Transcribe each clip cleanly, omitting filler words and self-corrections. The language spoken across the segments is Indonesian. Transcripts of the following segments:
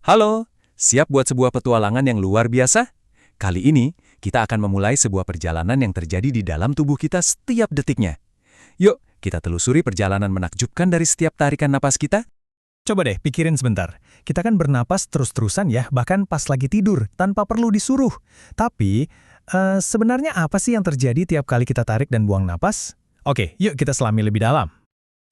Halo, siap buat sebuah petualangan yang luar biasa? Kali ini, kita akan memulai sebuah perjalanan yang terjadi di dalam tubuh kita setiap detiknya. Yuk, kita telusuri perjalanan menakjubkan dari setiap tarikan napas kita. Coba deh pikirin sebentar. Kita kan bernapas terus-terusan ya, bahkan pas lagi tidur, tanpa perlu disuruh. Tapi, sebenarnya apa sih yang terjadi tiap kali kita tarik dan buang napas? Oke, yuk kita selami lebih dalam.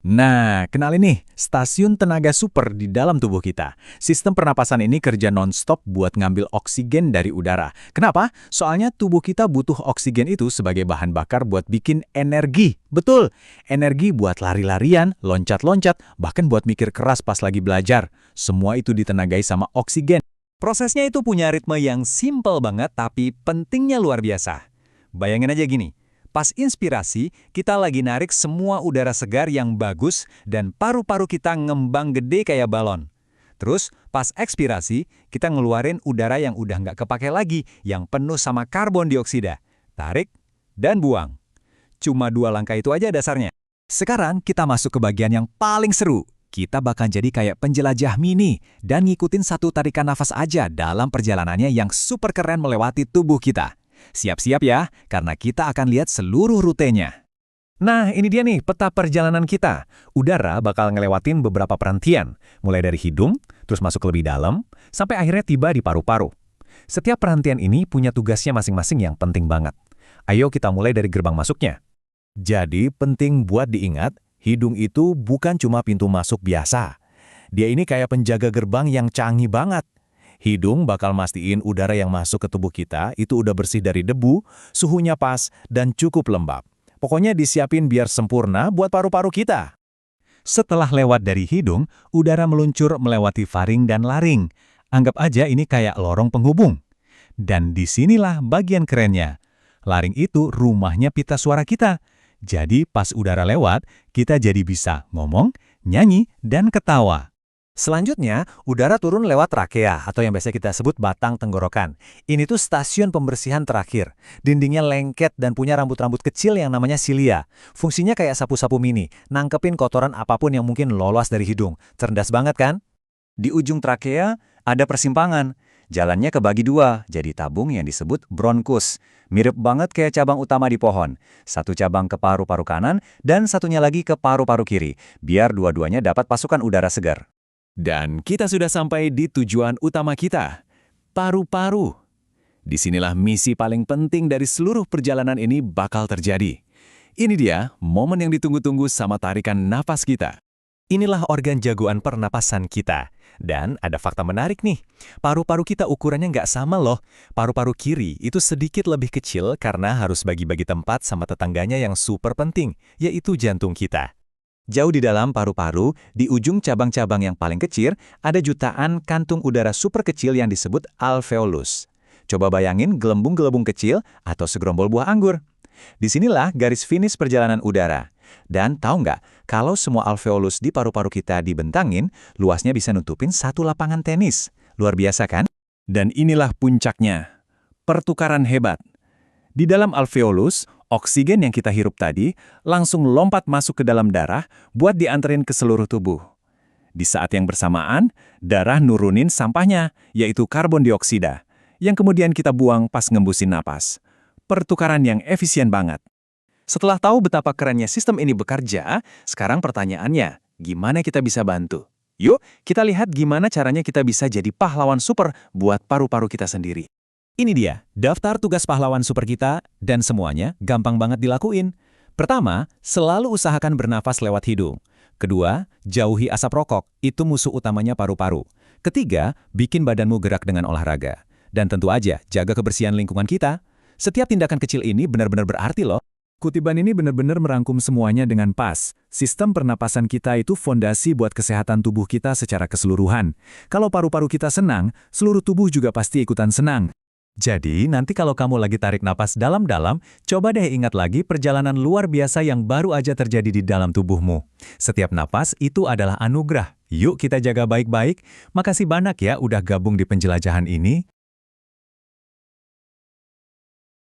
Nah, kenalin nih, stasiun tenaga super di dalam tubuh kita. Sistem pernapasan ini kerja non-stop buat ngambil oksigen dari udara. Kenapa? Soalnya tubuh kita butuh oksigen itu sebagai bahan bakar buat bikin energi. Betul, energi buat lari-larian, loncat-loncat, bahkan buat mikir keras pas lagi belajar. Semua itu ditenagai sama oksigen. Prosesnya itu punya ritme yang simple banget, tapi pentingnya luar biasa. Bayangin aja gini. Pas inspirasi, kita lagi narik semua udara segar yang bagus dan paru-paru kita ngembang gede kayak balon. Terus, pas ekspirasi, kita ngeluarin udara yang udah nggak kepake lagi, yang penuh sama karbon dioksida. Tarik dan buang. Cuma 2 langkah itu aja dasarnya. Sekarang kita masuk ke bagian yang paling seru. Kita bakal jadi kayak penjelajah mini dan ngikutin satu tarikan nafas aja dalam perjalanannya yang super keren melewati tubuh kita. Siap-siap ya, karena kita akan lihat seluruh rutenya. Nah, ini dia nih peta perjalanan kita. Udara bakal ngelewatin beberapa perantian, mulai dari hidung, terus masuk lebih dalam, sampai akhirnya tiba di paru-paru. Setiap perantian ini punya tugasnya masing-masing yang penting banget. Ayo kita mulai dari gerbang masuknya. Jadi penting buat diingat, hidung itu bukan cuma pintu masuk biasa. Dia ini kayak penjaga gerbang yang canggih banget. Hidung bakal mastiin udara yang masuk ke tubuh kita itu udah bersih dari debu, suhunya pas, dan cukup lembab. Pokoknya disiapin biar sempurna buat paru-paru kita. Setelah lewat dari hidung, udara meluncur melewati faring dan laring. Anggap aja ini kayak lorong penghubung. Dan disinilah bagian kerennya. Laring itu rumahnya pita suara kita. Jadi pas udara lewat, kita jadi bisa ngomong, nyanyi, dan ketawa. Selanjutnya, udara turun lewat trakea atau yang biasa kita sebut batang tenggorokan. Ini tuh stasiun pembersihan terakhir. Dindingnya lengket dan punya rambut-rambut kecil yang namanya silia. Fungsinya kayak sapu-sapu mini, nangkepin kotoran apapun yang mungkin lolos dari hidung. Cerdas banget kan? Di ujung trakea ada persimpangan. Jalannya kebagi 2, jadi tabung yang disebut bronkus. Mirip banget kayak cabang utama di pohon. Satu cabang ke paru-paru kanan dan satunya lagi ke paru-paru kiri, biar dua-duanya dapat pasukan udara segar. Dan kita sudah sampai di tujuan utama kita, paru-paru. Disinilah misi paling penting dari seluruh perjalanan ini bakal terjadi. Ini dia momen yang ditunggu-tunggu sama tarikan napas kita. Inilah organ jagoan pernapasan kita. Dan ada fakta menarik nih, paru-paru kita ukurannya nggak sama loh. Paru-paru kiri itu sedikit lebih kecil karena harus bagi-bagi tempat sama tetangganya yang super penting, yaitu jantung kita. Jauh di dalam paru-paru, di ujung cabang-cabang yang paling kecil, ada jutaan kantung udara super kecil yang disebut alveolus. Coba bayangin gelembung-gelembung kecil atau segerombol buah anggur. Disinilah garis finish perjalanan udara. Dan tahu nggak, kalau semua alveolus di paru-paru kita dibentangin, luasnya bisa nutupin satu lapangan tenis. Luar biasa kan? Dan inilah puncaknya, pertukaran hebat. Di dalam alveolus, oksigen yang kita hirup tadi langsung lompat masuk ke dalam darah buat dianterin ke seluruh tubuh. Di saat yang bersamaan, darah nurunin sampahnya, yaitu karbon dioksida, yang kemudian kita buang pas ngembusin napas. Pertukaran yang efisien banget. Setelah tahu betapa kerennya sistem ini bekerja, sekarang pertanyaannya, gimana kita bisa bantu? Yuk, kita lihat gimana caranya kita bisa jadi pahlawan super buat paru-paru kita sendiri. Ini dia, daftar tugas pahlawan super kita, dan semuanya gampang banget dilakuin. Pertama, selalu usahakan bernafas lewat hidung. Kedua, jauhi asap rokok, itu musuh utamanya paru-paru. Ketiga, bikin badanmu gerak dengan olahraga. Dan tentu aja, jaga kebersihan lingkungan kita. Setiap tindakan kecil ini benar-benar berarti loh. Kutipan ini benar-benar merangkum semuanya dengan pas. Sistem pernapasan kita itu fondasi buat kesehatan tubuh kita secara keseluruhan. Kalau paru-paru kita senang, seluruh tubuh juga pasti ikutan senang. Jadi, nanti kalau kamu lagi tarik napas dalam-dalam, coba deh ingat lagi perjalanan luar biasa yang baru aja terjadi di dalam tubuhmu. Setiap napas itu adalah anugerah. Yuk kita jaga baik-baik. Makasih banyak ya udah gabung di penjelajahan ini.